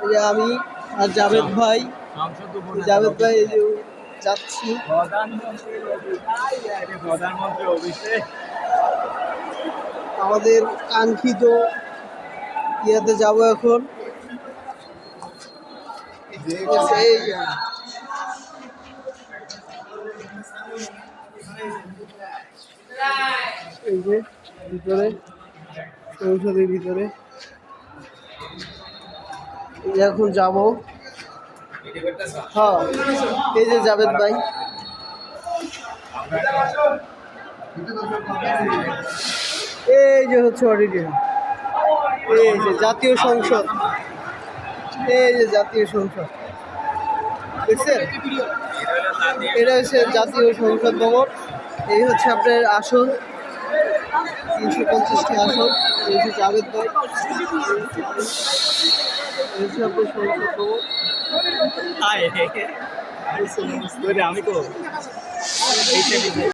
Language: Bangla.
এই যে আমি আর জাভেদ ভাই এই যে যাচ্ছি প্রধানমন্ত্রী অভিষেক আমাদের কাঙ্ক্ষিত ইয়াতে যাব এখন। এই যে ভিতরে সংসদের ভিতরে এখন যাব। হ্যাঁ, এই যে জাভেদ ভাই, এই যে হচ্ছে অডিটোরিয়াম, এই যে জাতীয় সংসদ, এই যে জাতীয় সংসদ দেখছেন, এটা হচ্ছে জাতীয় সংসদ ভবন। এই হচ্ছে আপনার আসন, 350টি আসন। এই হচ্ছে জাভেদ ভাই, এই হচ্ছে আপনার সংসদ ভবন। আমি তো